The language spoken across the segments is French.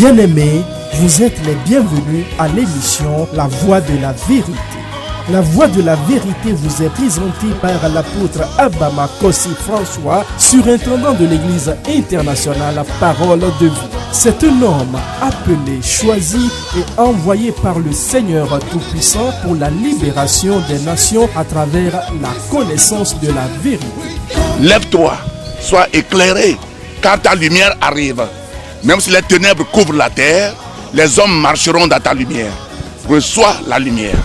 Bien-aimés, vous êtes les bienvenus à l'émission La Voix de la Vérité. La Voix de la Vérité vous est présentée par l'apôtre Abama Kossi François, surintendant de l'Église internationale Parole de Vie. C'est un homme appelé, choisi et envoyé par le Seigneur Tout-Puissant pour la libération des nations à travers la connaissance de la vérité. Lève-toi, sois éclairé, car ta lumière arrive. Même si les ténèbres couvrent la terre, les hommes marcheront dans ta lumière. Reçois la lumière.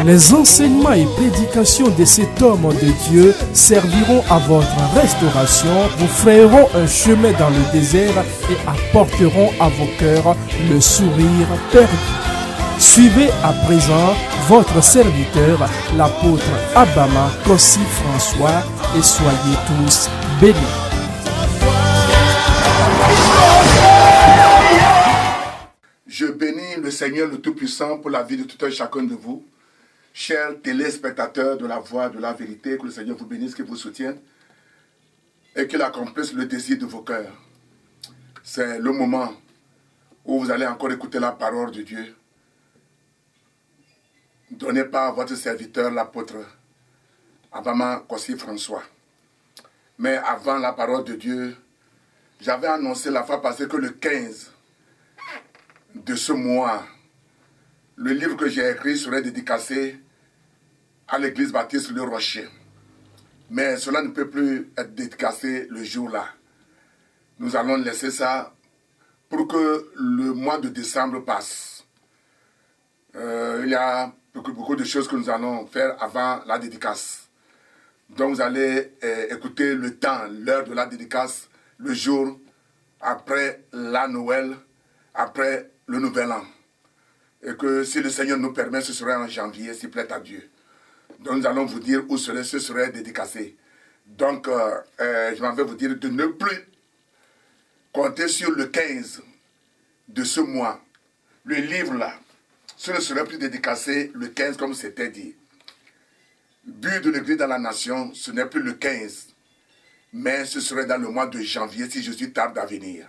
Les enseignements et prédications de cet homme de Dieu serviront à votre restauration, vous frayeront un chemin dans le désert et apporteront à vos cœurs le sourire perdu. Suivez à présent votre serviteur, l'apôtre Abama Kossi François, et soyez tous bénis. Je bénis le Seigneur le Tout-Puissant pour la vie de tout un chacun de vous. Chers téléspectateurs de la Voix de la Vérité, que le Seigneur vous bénisse, qu'il vous soutienne et qu'il accomplisse le désir de vos cœurs. C'est le moment où vous allez encore écouter la parole de Dieu, donnée par votre serviteur, l'apôtre Abama Kossi François. Mais avant la parole de Dieu, j'avais annoncé la fois passée que le 15 de ce mois, le livre que j'ai écrit serait dédicacé à l'église baptiste Le Rocher. Mais cela ne peut plus être dédicacé le jour-là. Nous allons laisser ça pour que le mois de décembre passe. Il y a beaucoup de choses que nous allons faire avant la dédicace. Donc vous allez écouter le temps, l'heure de la dédicace, le jour après la Noël, après le Nouvel An. Et que si le Seigneur nous permet, ce serait en janvier, s'il plaît à Dieu. Donc nous allons vous dire où ce serait dédicacé. Donc je m'en vais vous dire de ne plus compter sur le 15 de ce mois. Le livre là, ce ne serait plus dédicacé le 15 comme c'était dit. Le but de l'église dans la nation, ce n'est plus le 15, mais ce serait dans le mois de janvier si Jésus tarde à venir.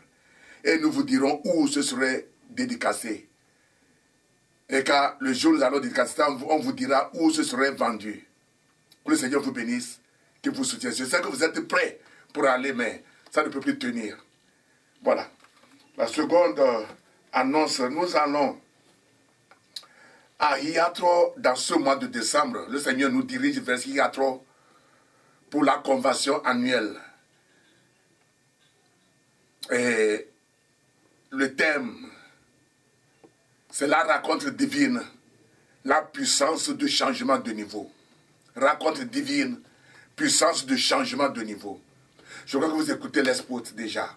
Et nous vous dirons où ce serait dédicacé. Et quand le jour où nous allons dédicacer, on vous dira où ce serait vendu. Que le Seigneur vous bénisse, qu'il vous soutienne. Je sais que vous êtes prêts pour aller, mais ça ne peut plus tenir. Voilà. La seconde annonce, nous allons à Hiatro dans ce mois de décembre. Le Seigneur nous dirige vers Hiatro pour la convention annuelle. Et le thème, c'est la rencontre divine, la puissance de changement de niveau. Rencontre divine, puissance de changement de niveau. Je crois que vous écoutez les spots déjà.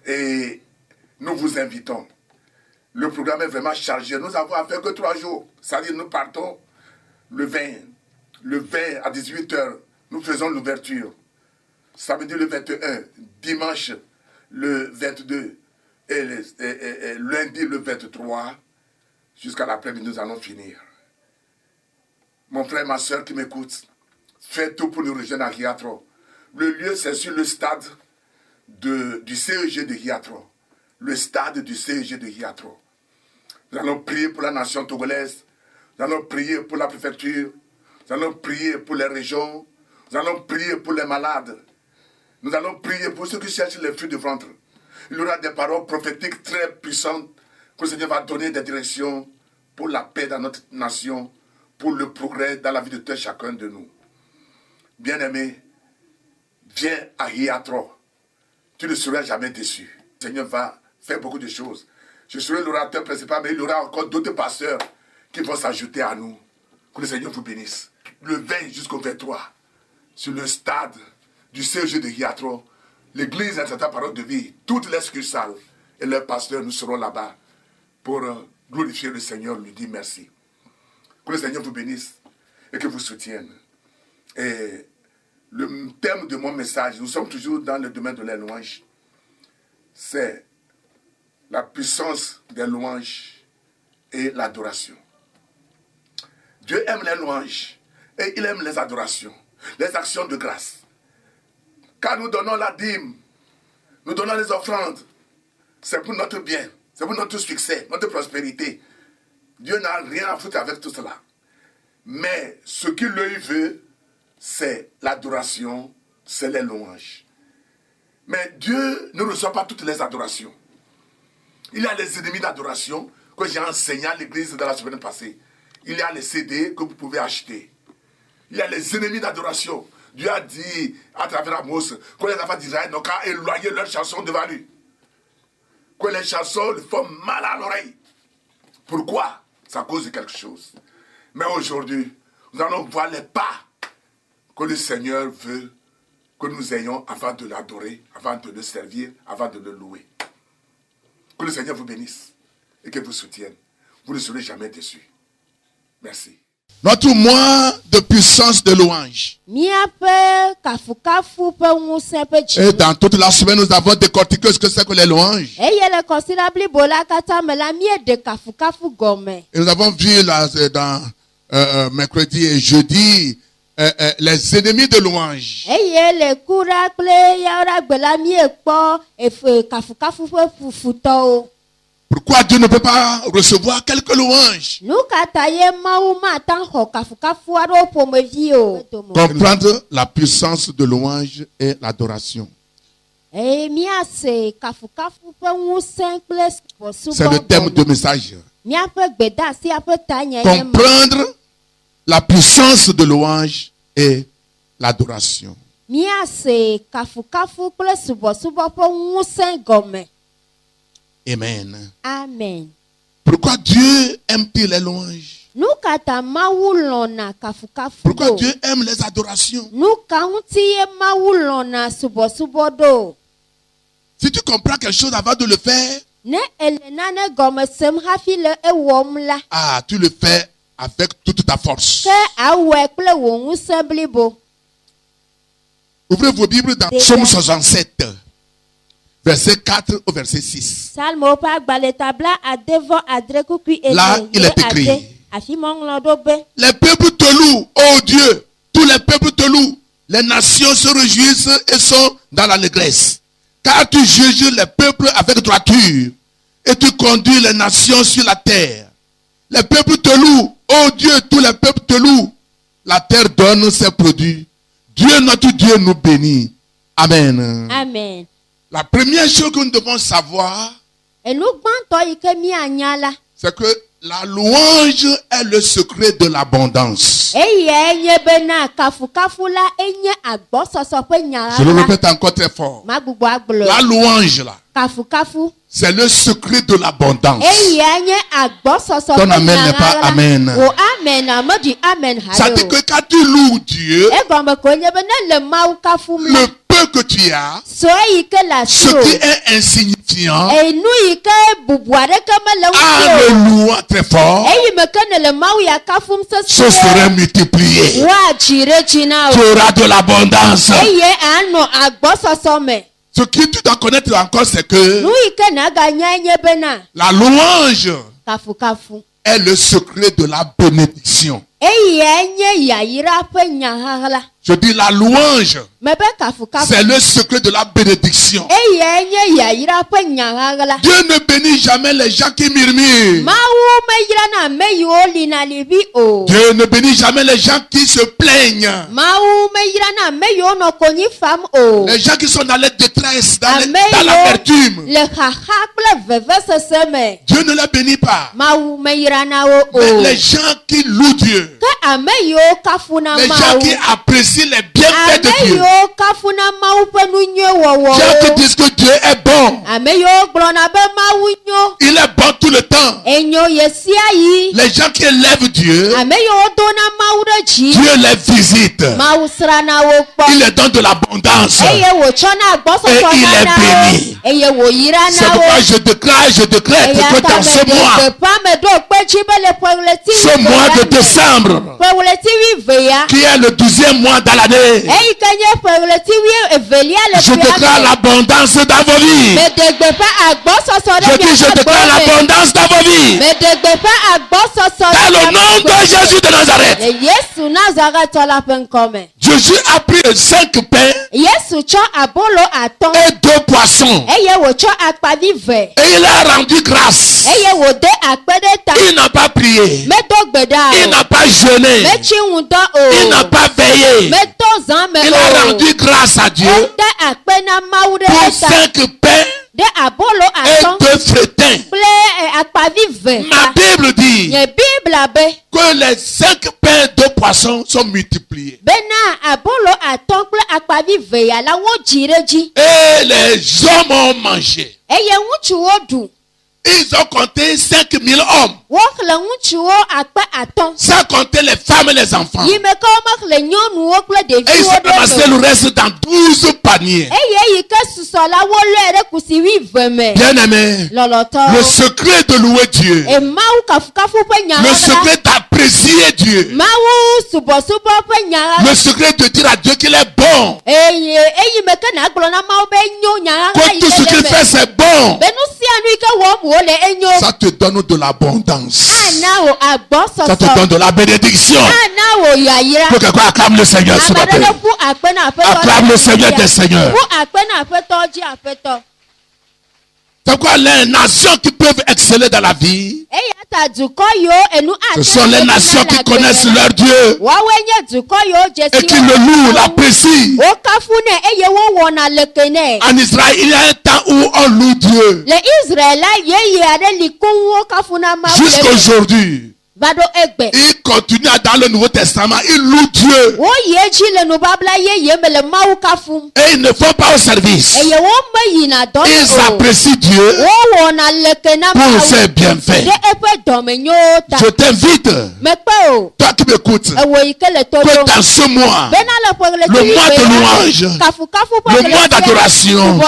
Et nous vous invitons. Le programme est vraiment chargé. Nous avons à faire que 3 jours. C'est-à-dire nous partons le 20. Le 20 à 18h, nous faisons l'ouverture. Samedi le 21, dimanche le 22 et lundi le 23. Jusqu'à l'après-midi, nous allons finir. Mon frère, ma soeur qui m'écoute, faites tout pour nous rejoindre à Hiatro. Le lieu, c'est sur le stade du CEG de Hiatro. Le stade du CEG de Hiatro. Nous allons prier pour la nation togolaise. Nous allons prier pour la préfecture. Nous allons prier pour les régions. Nous allons prier pour les malades. Nous allons prier pour ceux qui cherchent les fruits du ventre. Il y aura des paroles prophétiques très puissantes que le Seigneur va donner des directions pour la paix dans notre nation, pour le progrès dans la vie de tout chacun de nous. Bien-aimé, viens à Hiatro. Tu ne seras jamais déçu. Le Seigneur va faire beaucoup de choses. Je serai l'orateur principal, mais il y aura encore d'autres pasteurs qui vont s'ajouter à nous. Que le Seigneur vous bénisse. Le 20 jusqu'au 23, sur le stade du CEG de Hiatro, l'église internationale Parole de Vie, toutes les succursales et leurs pasteurs, nous serons là-bas pour glorifier le Seigneur, lui dire merci. Que le Seigneur vous bénisse et que vous soutienne. Et le thème de mon message, nous sommes toujours dans le domaine de la louange, c'est la puissance des louanges et l'adoration. Dieu aime les louanges et il aime les adorations, les actions de grâce. Quand nous donnons la dîme, nous donnons les offrandes, c'est pour notre bien, c'est pour notre succès, notre prospérité. Dieu n'a rien à foutre avec tout cela. Mais ce qu'il lui veut, c'est l'adoration, c'est les louanges. Mais Dieu ne reçoit pas toutes les adorations. Il y a les ennemis d'adoration que j'ai enseigné à l'église dans la semaine passée. Il y a les CD que vous pouvez acheter. Il y a les ennemis d'adoration. Dieu a dit à travers Amos que les enfants d'Israël n'ont qu'à éloigner leurs chansons devant lui. Que les chansons lui font mal à l'oreille. Pourquoi? C'est à cause de quelque chose. Mais aujourd'hui, nous allons voir les pas que le Seigneur veut que nous ayons avant de l'adorer, avant de le servir, avant de le louer. Que le Seigneur vous bénisse et que vous soutienne. Vous ne serez jamais déçus. Merci. Notre mois de puissance de louange. Et dans toute la semaine, nous avons décortiqué ce que c'est que les louanges. Et nous avons vu là, dans mercredi et jeudi les ennemis de louange. Pourquoi Dieu ne peut pas recevoir quelques louanges? Comprendre la puissance de louange et l'adoration. C'est le thème de message. Comprendre la puissance de louange et l'adoration. Amen. Amen. Pourquoi Dieu aime-t-il les louanges? Pourquoi Dieu aime les adorations? Si tu comprends quelque chose avant de le faire, tu le fais avec toute ta force. Ouvrez vos Bibles dans Psaume 67. Verset 4 au verset 6. Là, il est écrit: les peuples te louent, ô Dieu, tous les peuples te louent. Les nations se réjouissent et sont dans l'allégresse. Car tu juges les peuples avec droiture et tu conduis les nations sur la terre. Les peuples te louent, ô Dieu, tous les peuples te louent. La terre donne ses produits. Dieu, notre Dieu, nous bénit. Amen. Amen. La première chose que nous devons savoir, c'est que la louange est le secret de l'abondance. Je le répète encore très fort. La louange là, c'est le secret de l'abondance. Ton amen n'est pas amen. Ça dit que quand tu loues Dieu, le peu que tu as, ce qui est insignifiant, le louant très fort, ce serait multiplié. Tu auras de l'abondance. Ce que tu dois connaître encore, c'est que la louange est le secret de la bénédiction. Je dis la louange, c'est le secret de la bénédiction. Dieu ne bénit jamais les gens qui murmurent. Dieu ne bénit jamais les gens qui se plaignent. Les gens qui sont dans la détresse, dans l'amertume. Dieu ne les bénit pas. Mais les gens qui louent Dieu, les gens qui apprécient les bienfaits de Dieu, les gens qui disent que Dieu est bon, il est bon tout le temps. Les gens qui élèvent Dieu, Dieu les visite, il leur donne de l'abondance et il est béni. C'est pourquoi je décrète que dans ce mois de décembre, qui est le 12e mois dans l'année, je déclare l'abondance dans vos vies. Je dis, je déclare l'abondance dans vos vies. Dans le nom de Jésus de Nazareth. Jésus a pris 5 pains et 2 poisson. Et il a rendu grâce. Il n'a pas prié. Il n'a pas jeûné. Il n'a pas veillé. Il a rendu grâce à Dieu pour 5 pains et 2 frétins. Ma Bible dit que les 5 pains et 2 poissons sont multipliés. Et les hommes ont mangé. Ils ont compté 5000 hommes. Sans compter les femmes et les enfants. Et ils ont ramassé le reste dans 12 paniers. Bien aimé, le secret de louer Dieu, le secret d'apprécier Dieu, le secret de dire à Dieu qu'il est bon, que tout ce qu'il fait c'est bon, ça te donne de l'abondance. Ça te donne de la bénédiction. Que quelqu'un acclame le Seigneur ce matin. Acclame le Seigneur des Seigneurs. C'est quoi les nations qui peuvent exceller dans la vie? Ce sont les nations qui connaissent leur Dieu et qui le louent, l'apprécient. En Israël, il y a un temps où on loue Dieu. Jusqu'à aujourd'hui. Il continue dans le Nouveau Testament, il loue Dieu. Et ils ne font pas au service. Ils apprécient Dieu pour ses bienfaits. Je t'invite, toi qui m'écoutes, que dans ce mois, le mois de louange, le mois d'adoration,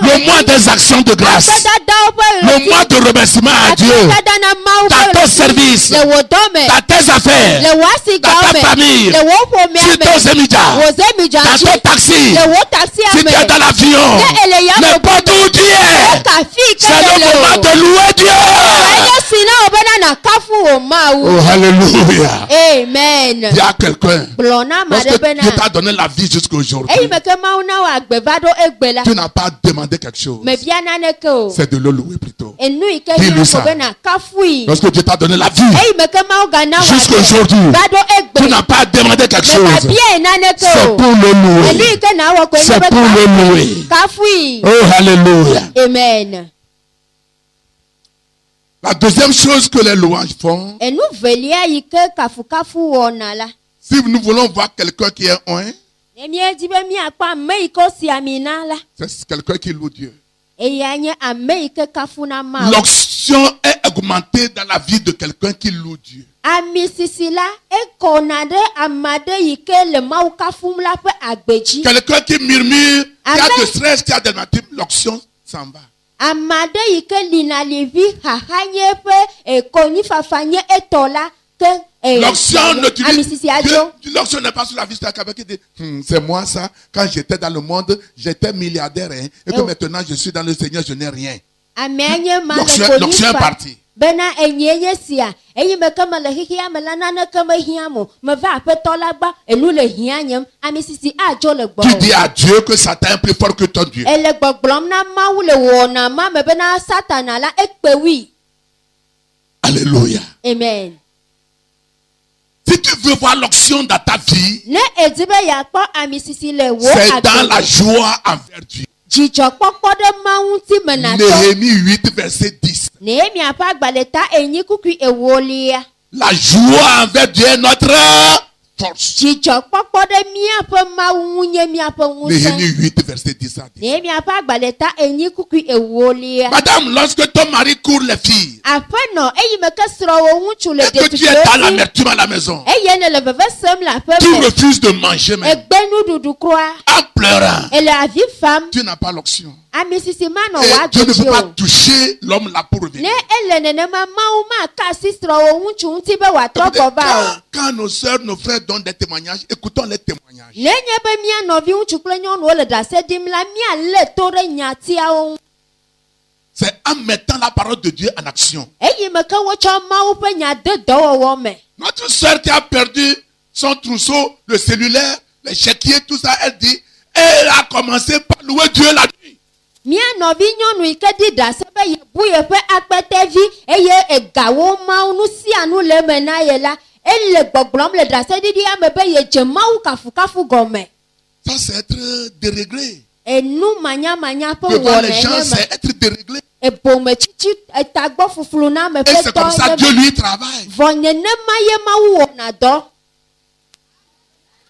le mois des actions de grâce, le mois de remerciement à Dieu, dans ton service, dans tes affaires, dans ta famille, sur ton émidia, dans ton taxi, si tu es dans l'avion, n'importe où tu es, c'est le moment de louer Dieu. Oh, alléluia. Amen. Il y a quelqu'un, lorsque Dieu t'a donné la vie jusqu'à aujourd'hui, tu n'as pas demandé quelque chose, c'est de le louer plutôt. Dis-lui ça. Lorsque Dieu t'a donné la vie jusqu'à aujourd'hui, tu n'as pas demandé quelque chose, c'est pour le louer. C'est pour le louer. Oh, alléluia. Amen. La deuxième chose que les louanges font, si nous voulons voir quelqu'un qui est un, c'est quelqu'un qui loue Dieu. L'onction est augmentée dans la vie de quelqu'un qui loue Dieu. Quelqu'un qui murmure, qui a de stress, qui a de nature, l'onction s'en va. L'onction n'est pas sur la vie de quelqu'un qui dit c'est moi ça, quand j'étais dans le monde j'étais milliardaire hein, et que maintenant je suis dans le Seigneur, je n'ai rien. L'onction est partie. Tu dis à Dieu que Satan est plus fort que ton Dieu. Alléluia. Amen. Si tu veux voir l'onction dans ta vie, c'est dans la joie envers Dieu. Néhémie 8 verset 10. La joie envers Dieu est notre force. Néhémie 8 verset 10 à 10. Madame, lorsque ton mari court les filles et que tu es dans l'amertume à la maison, tu refuses de manger même en pleurant, tu n'as pas l'onction. Et Dieu ne peut pas toucher l'homme là pour revenir. Quand nos soeurs, nos frères donnent des témoignages, écoutons les témoignages. C'est en mettant la parole de Dieu en action. Notre soeur qui a perdu son trousseau, le cellulaire, les chéquiers, tout ça, elle dit, elle a commencé par louer Dieu la nuit. novi nyɔnu yi ke di ɖase be yebu yeƒe akpetevi eye egawo mawu nu sia nu le eme na ye la ele gbɔgblɔm le ɖaseɖiɖia me be yedze mawu kafukafu gɔme. Ça c'est être déréglé. Enu manyamanya ƒe Devant les wɔna gens enye c'est être déréglé. ebome tsitsi etagbɔ fufulu na me Et ƒe c'est comme ça tɔ Dieu lui travaille. vɔ nenema ye mawu wɔna dɔ.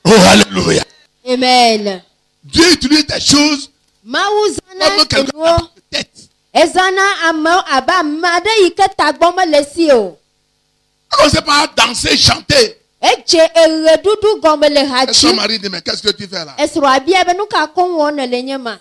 Oh alléluia. Amen. Dieu utilise des choses Mawu zana comme quelqu'un enuwo n'a pas de tête. ezana amewo abe ame aɖe yi ke tagbɔ mele si o. On ne sait pas danser, chanter. Edze eɣeɖuɖu gɔme le ha Et son dzi. mari dit, mais qu'est-ce que tu fais là? Esrɔ̃a bia be nu ka kɔm wɔm le nye ma.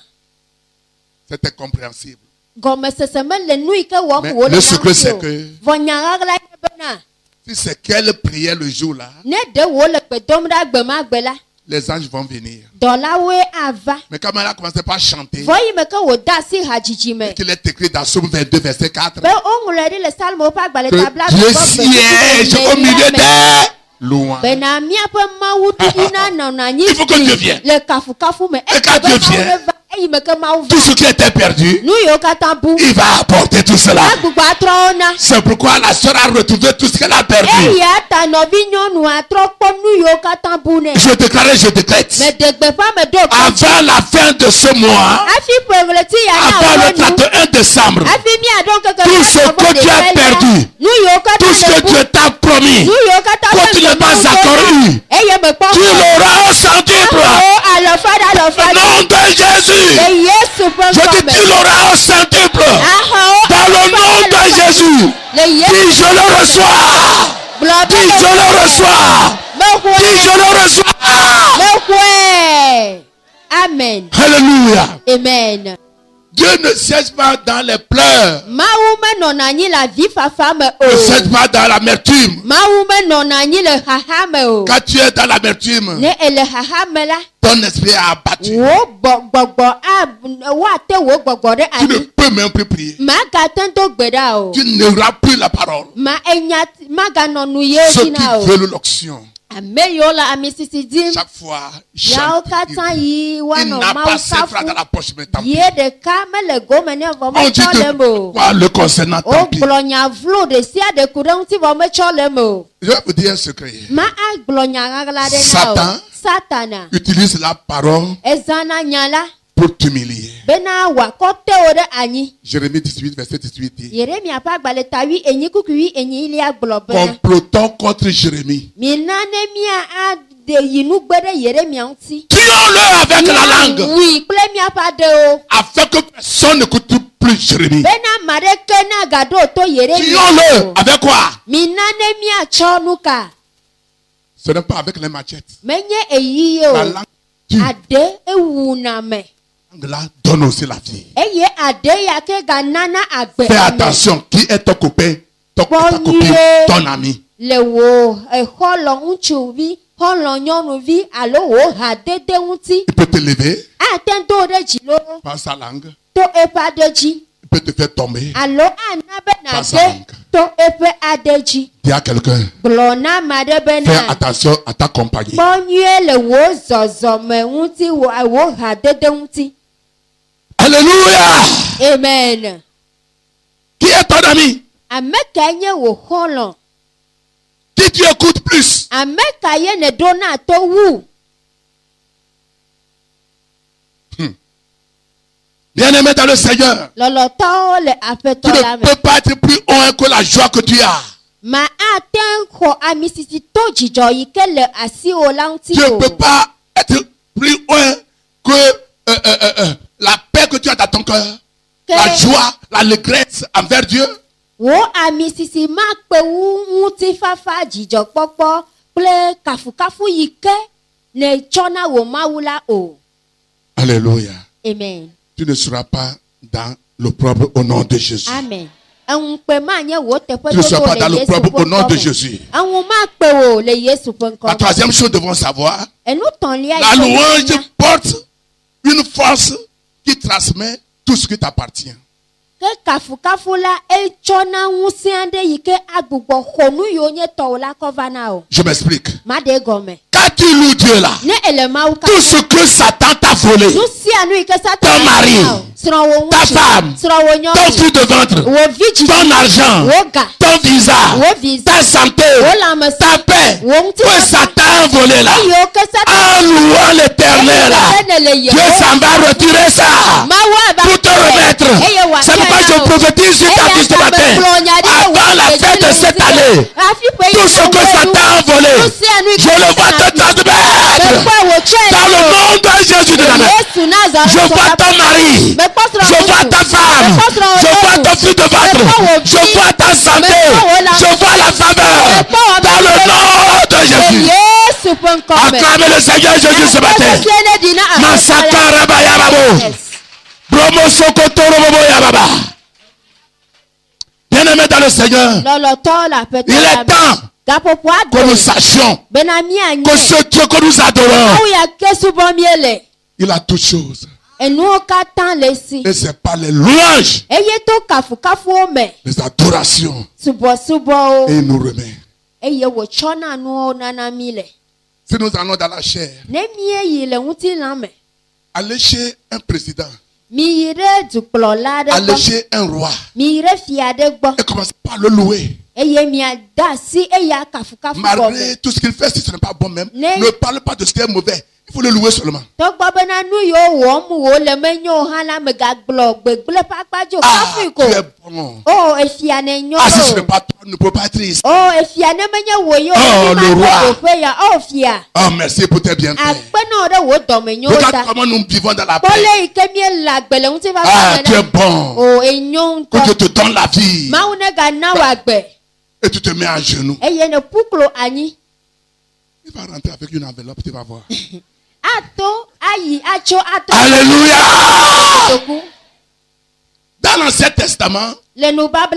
C'était compréhensible. Gɔmesese mele nu yi ke wɔm Mais wole le secret, na c'est o. que- Vɔ nyaɣaɣla nye bena Si c'est qu'elle priait le jour là, ne ɖe wole gbe dɔm ɖa gbe ma gbe la les anges vont venir. dɔlawoe ava. Mais quand elle a commencé par chanter, Vɔ yi me ke wòde asi hadzidzi me. qu'il est écrit dans Psaume 22, verset 4, Be woŋlɔe ɖi le Salmo ƒe agbalẽ que tabla Dieu gbɔ siège au milieu des louanges. bena míaƒe mawu ɖiɖina nɔna anyi Il faut que Dieu vienne. le kafukafu me. Et quand Dieu vient, eyi me ke mawu Tout va. ce qui était perdu, Nu yiwo katã bu. il va apporter tout cela. Agbugbɔ atrɔ wo na. C'est pourquoi la sœur a retrouvé tout ce qu'elle a perdu. Eya ta nɔvi nyɔnua trɔ kpɔ nu yiwo katã bu nɛ. Je déclare, je décrète. Me de gbeƒã me do Avant la fin de ce mois, hafi ƒe ɣleti ya na avant le wo nu. 31 décembre, Hafi miaɖo ŋkeke tout ce que tu as perdu, nu yiwo tout katã ce le que bu. Dieu t'a promis, Nu yiwo katã que tu n'as pas encore eu, eye mekpɔ tu l'auras au centuple. alɔfa ɖe alɔfa Au nom de Jésus, le Yesu ƒe je dis ŋkɔme. tu l'auras au centuple. Ahɔwo Dans le nom de Jésus, le dis Yesu je le reçois. gblɔ be Dis je le reçois. Dis je mexɔe le reçois. mexɔe. Amen. Alléluia. Amen. Dieu ne siège pas dans les pleurs, Mawu menɔna anyi le avifafa me ne siège o. pas dans l'amertume. Mawu menɔna anyi le xaxa me o. Quand tu es dans l'amertume, Ne ele xaxa me la, ton esprit est abattu. wo gbɔgbɔ woate wo gbɔgbɔ ɖe Tu ne anyi. peux même plus prier. Magate do gbe ɖa o. Tu n'auras plus la parole. Maganɔ nu ye Ceux dzi qui na o. veulent l'onction, Ame yiwo le ami sisi dim. chaque fois, Yawo chante. katã yi Il woanɔ n'a pas mawu ses frères dans kafu. la poche, mais tant pis. Ye ɖeka mele gome ne vɔ On dit metsɔ le me de o. quoi le concernant, tant pis. Wogblɔ nya vlo ɖe sia ɖe ku ɖe ŋuti vɔ metsɔ le me o. Je vais vous dire un secret. Ma agblɔ nya ɣaɣla ɖe na Satan. o. Satana Utilise la parole ezãna nya la pour t'humilier. bena wòakɔ te wo ɖe anyi. Jérémie 18, verset 18 dit, Yeremia ƒe agbalẽ ta 8:8 gblɔ bena complotons contre Jérémie. mina ne mía ade yi nu gbe ɖe Yeremia ŋuti. Tuons-le avec la langue, Wui kple míaƒe aɖewo. afin que personne n'écoute plus Jérémie. Bena ame aɖeke nagaɖo to Yeremia Tuons-le o. avec quoi? Mina ne míatsɔ nu ka. Ce n'est pas avec les machettes. Menye eyi ye La o. langue tue. Ade ewuna me. La langue là donne aussi la vie. Eye ade ya ke ganana agbe. Fais ame. attention, qui est ton copain, ta Bonne copine, nuit. ton ami. Le wo exɔlɔ ŋutsuvi, xɔlɔ nyɔnuvi alo wo hadede ŋuti. Il peut te lever Ate do ɖe dzi lo par sa langue. to eƒe aɖe dzi. Il peut te faire tomber. Alo ana be Par sa nade langue. to eƒe aɖe dzi. Dis à quelqu'un, Gblɔ na ame aɖe fais bena attention à ta compagnie. kpɔ nyuie le wo zɔzɔme ŋuti wo hadede ŋuti. Alléluia. Amen. Qui est ton ami? Ame ka nye wo xɔlɔ. Qui tu écoutes plus? Ame ka ye ne ɖo na to wu. Bien-aimé dans le Seigneur, Lɔlɔtɔwo le tu aƒetɔ la ne me. peux pas être plus haut que la joie que tu as. Ma ate xɔ ami sisi to dzidzɔ yi ke le asiwo la ŋuti Tu ne o. peux pas être plus haut que la paix que tu as dans ton cœur. La joie, l'allégresse envers Dieu. Wo ami sisi ma kpe wu ŋutifafa dzidzɔkpɔkpɔ kple kafukafu yi ke ne tsɔna wo mawu la o. Alléluia. Amen. Tu ne seras pas dans l'opprobre au nom de Jésus. Amen. Eŋukpe ma nye wo teƒe Tu ne seras pas dodo dans le Yesu l'opprobre au nom ƒe de ŋkɔ me. Jésus. Eŋu ma kpe wo le Yesu ƒe La ŋkɔ me. troisième chose, devons savoir, Enutɔ̃lia la louange porte une force qui transmet tout ce qui t'appartient. ke kafukafu la etsɔna ŋusẽ aɖe yi ke agbugbɔ xɔ nu yiwo nye tɔwo la kɔ va na o. Je m'explique. Ma ɖe gɔme. Quand tu loues Dieu là, Ne ele mawu tout ce kafu. que Satan t'a volé ton mari, ta femme, ton fruit de ventre, ton argent, ton visa, ta santé, ta paix, que Satan a volé là, en louant l'Éternel, Dieu s'en va retirer ça pour te remettre. C'est pourquoi je prophétise sur ta vie ce matin, avant la fête de cette année, tout ce que Satan a volé, je le vois te transmettre dans le nom de Jésus de Nazareth. Je vois ton mari, je vois ta femme, je vois ton fruit de ventre, je vois ta santé, je vois la faveur dans le nom de Jésus. Acclamez le Seigneur Jésus ce matin. Massakara bayababo. Bromo sokotoro bobo yababa. Bien-aimé dans le Seigneur, il est temps que nous sachions que ce Dieu que nous adorons, il a toutes choses. Et c'est pas les louanges, les adorations. Et il nous remet. Si nous allons dans la chair, aller chez un président, aller chez un roi, et commencer par le louer. Malgré tout ce qu'il fait, si ce n'est pas bon même, ne parle pas de ce qui est mauvais. Il faut le louer seulement. Ah, tu es bon. Ah, si ce n'est pas toi, ne peut pas être ici. Oh, le roi. Oh, merci pour tes bienfaits. Regarde comment nous vivons dans la paix. Ah, tu es bon. Que Dieu te donne la vie. Et tu te mets à genoux. Il va rentrer avec une enveloppe, tu vas voir. Alléluia. Dans l'Ancien Testament, les rois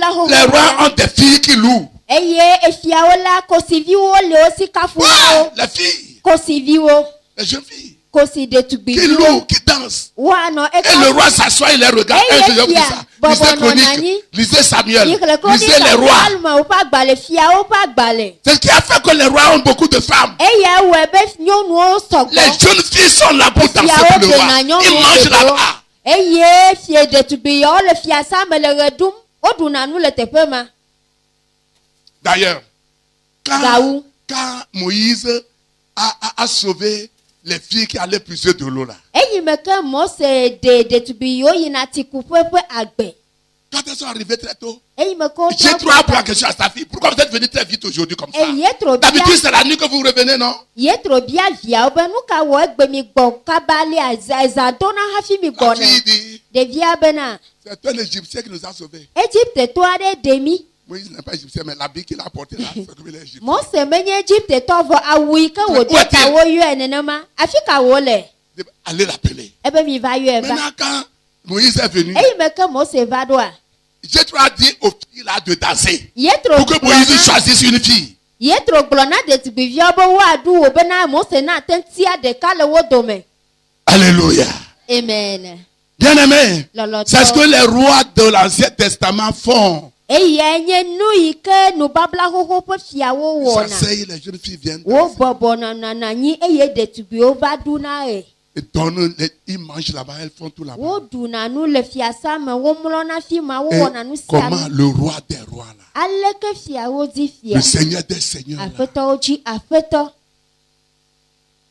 ont des filles qui louent. Les filles, les jeunes filles qui louent, qui dansent. Et le roi s'assoit, il les regarde. Et je dis ça. Lisez Chronique, lisez Samuel, lisez les rois. C'est ce qui a fait que les rois ont beaucoup de femmes. Les jeunes filles sont là pour danser pour le roi. Ils mangent là-bas. D'ailleurs, quand Moïse a sauvé les filles qui allaient puiser de l'eau là, quand elles sont arrivées très tôt, j'ai trop appris quelque chose à sa fille. Pourquoi vous êtes venu très vite aujourd'hui comme ça? D'habitude c'est la nuit que vous revenez, non? La fille dit, c'est un Égyptien qui nous a sauvés. Moïse n'est pas égyptien, mais l'habit qu'il a porté là, c'est comme il est égyptien. Allez l'appeler. Maintenant, quand Moïse est venu, Jétro a dit aux filles là de danser. Pour que Moïse choisisse une fille. Alléluia. Amen. Bien-aimé, c'est ce que les rois de l'Ancien Testament font. Ils s'asseyent, les jeunes filles viennent danser. Ils mangent là-bas, elles font tout là-bas. Et comment le roi des rois là, le Seigneur des seigneurs là,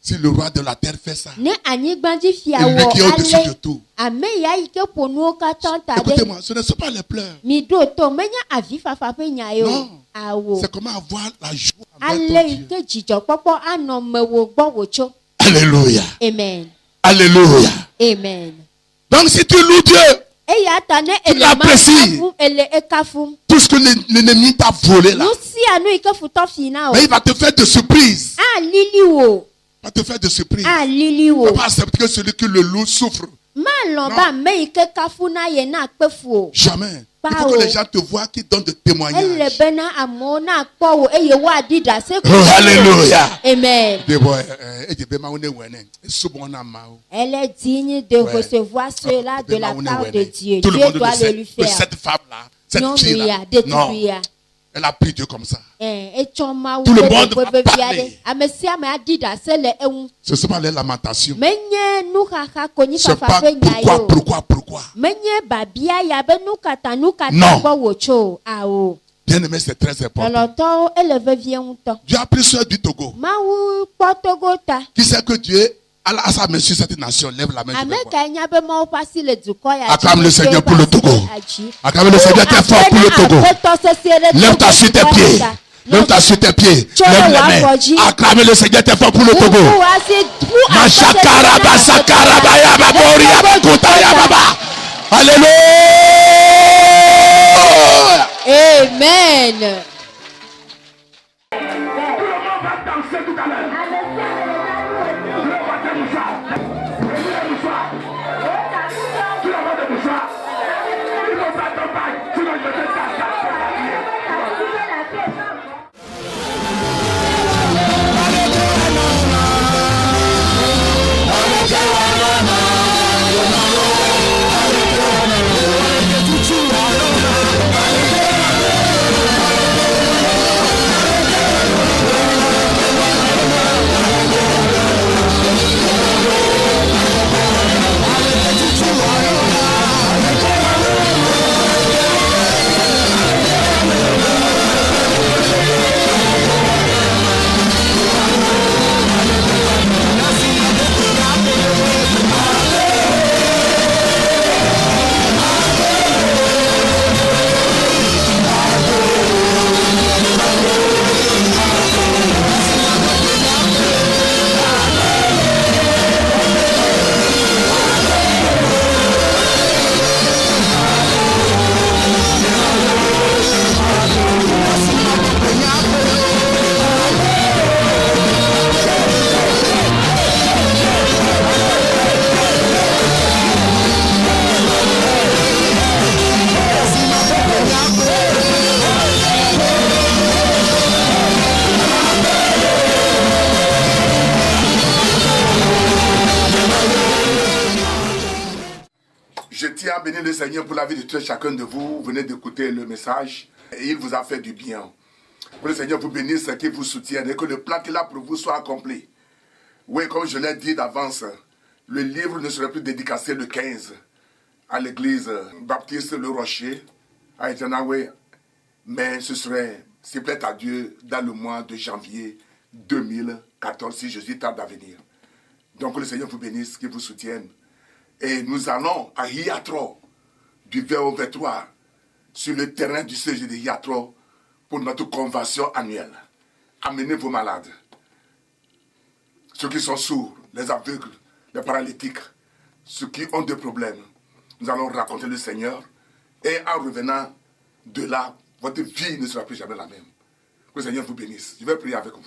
si le roi de la terre fait ça, et lui qui est au-dessus de tout. Écoutez-moi, ce ne sont pas les pleurs. Non, c'est comment avoir la joie envers ton Dieu. Alléluia. Amen. Alléluia. Amen. Donc si tu loues Dieu, tu l'apprécies. Tout ce que l'ennemi t'a volé là, mais il va te faire de surprises. Il va te faire de surprises. Il ne va pas accepter que celui qui le loue souffre. Non. Jamais. Il faut que les gens te voient qui donnent des témoignages. Oh, alléluia. Amen. Elle est digne de recevoir cela de la part de Dieu. Tout le Dieu monde doit le lui sait. faire. Cette femme-là, cette fille-là, non. Elle a pris Dieu comme ça. Tout le monde va parler. Ce sont pas les lamentations. C'est pas pourquoi. Non. Bien aimé, c'est très important. Dieu a pris ceux du Togo. Qui sait que Dieu a sa main sur cette nation? Lève la main. Acclame le Seigneur pour le Togo. Acclame le Seigneur très fort pour le Togo. Lève-toi sur tes pieds. Lève-toi sur tes pieds. Lève les mains. Acclame le Seigneur très fort pour le Togo. Alléluia. Amen. Bénis le Seigneur pour la vie de tout chacun de vous. Vous venez d'écouter le message et il vous a fait du bien. Que le Seigneur vous bénisse, qu'il vous soutienne et que le plan qu'il a pour vous soit accompli. Oui, comme je l'ai dit d'avance, le livre ne serait plus dédicacé le 15 à l'église baptiste Le Rocher à Etenawe, mais ce serait, s'il plaît à Dieu, dans le mois de janvier 2014, si Jésus tarde à venir. Donc que le Seigneur vous bénisse, qu'il vous soutienne. Et nous allons à Hiatro, du 20 au 23, sur le terrain du CG de Hiatro, pour notre convention annuelle. Amenez vos malades, ceux qui sont sourds, les aveugles, les paralytiques, ceux qui ont des problèmes. Nous allons raconter le Seigneur, et en revenant de là, votre vie ne sera plus jamais la même. Que le Seigneur vous bénisse. Je vais prier avec vous.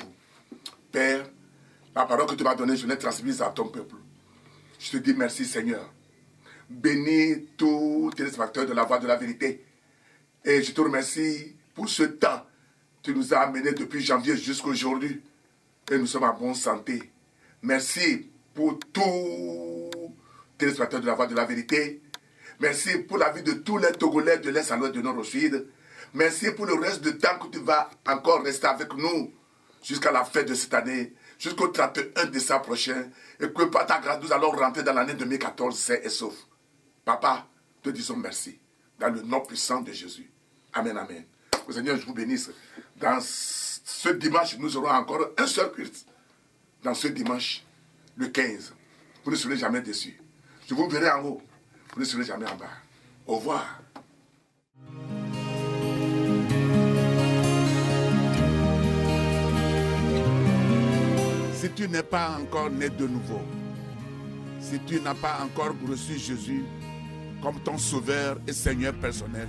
Père, la parole que tu m'as donnée, je l'ai transmise à ton peuple. Je te dis merci Seigneur. Bénis tous les téléspectateurs de la voix de la vérité. Et je te remercie pour ce temps. Tu nous as amenés depuis janvier jusqu'à aujourd'hui. Et nous sommes en bonne santé. Merci pour tous les téléspectateurs de la voix de la vérité. Merci pour la vie de tous les Togolais de l'Est à l'Ouest, de Nord au Sud. Merci pour le reste du temps que tu vas encore rester avec nous jusqu'à la fin de cette année. Jusqu'au 31 décembre prochain, et que par ta grâce, nous allons rentrer dans l'année 2014, sain et sauf. Papa, te disons merci, dans le nom puissant de Jésus. Amen, amen. Que Seigneur, je vous bénisse. Dans ce dimanche, nous aurons encore un seul culte. Dans ce dimanche, le 15. Vous ne serez jamais déçus. Je vous verrai en haut. Vous ne serez jamais en bas. Au revoir. Si tu n'es pas encore né de nouveau, si tu n'as pas encore reçu Jésus comme ton sauveur et Seigneur personnel,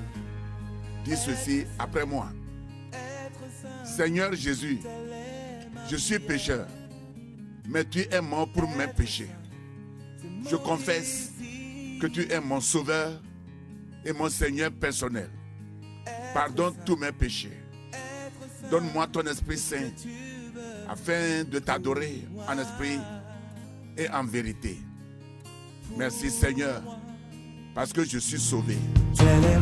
dis ceci après moi. Seigneur Jésus, je suis pécheur, mais tu es mort pour mes péchés. Je confesse que tu es mon sauveur et mon Seigneur personnel. Pardonne tous mes péchés. Donne-moi ton Esprit Saint afin de t'adorer en esprit et en vérité. Merci Seigneur, parce que je suis sauvé. Amen.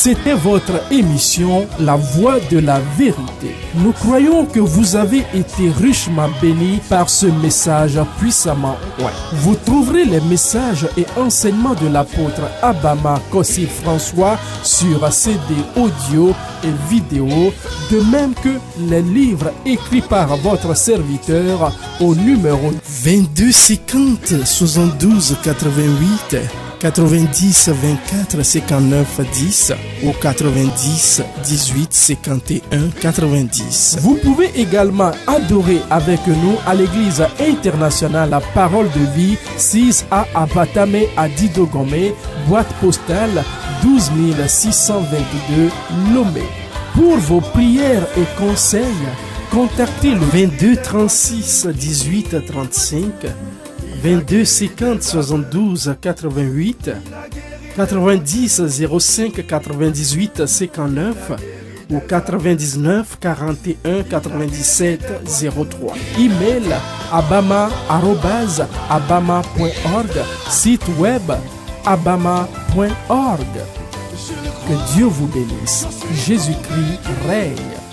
C'était votre émission La Voix de la Vérité. Nous croyons que vous avez été richement bénis par ce message puissamment oint. Vous trouverez les messages et enseignements de l'apôtre Abama Kossi François sur CD audio et vidéo, de même que les livres écrits par votre serviteur au numéro 22 50 72 88 90 24 59 10 ou 90 18 51 90. Vous pouvez également adorer avec nous à l'église internationale La Parole de Vie, 6A à Batame à Didogomé, boîte postale 12 622 Lomé. Pour vos prières et conseils, contactez le 22 36 18 35, 22 50 72 88, 90 05 98 59 ou 99 41 97 03. Email abama@abama.org, site web abama.org. Que Dieu vous bénisse. Jésus-Christ règne.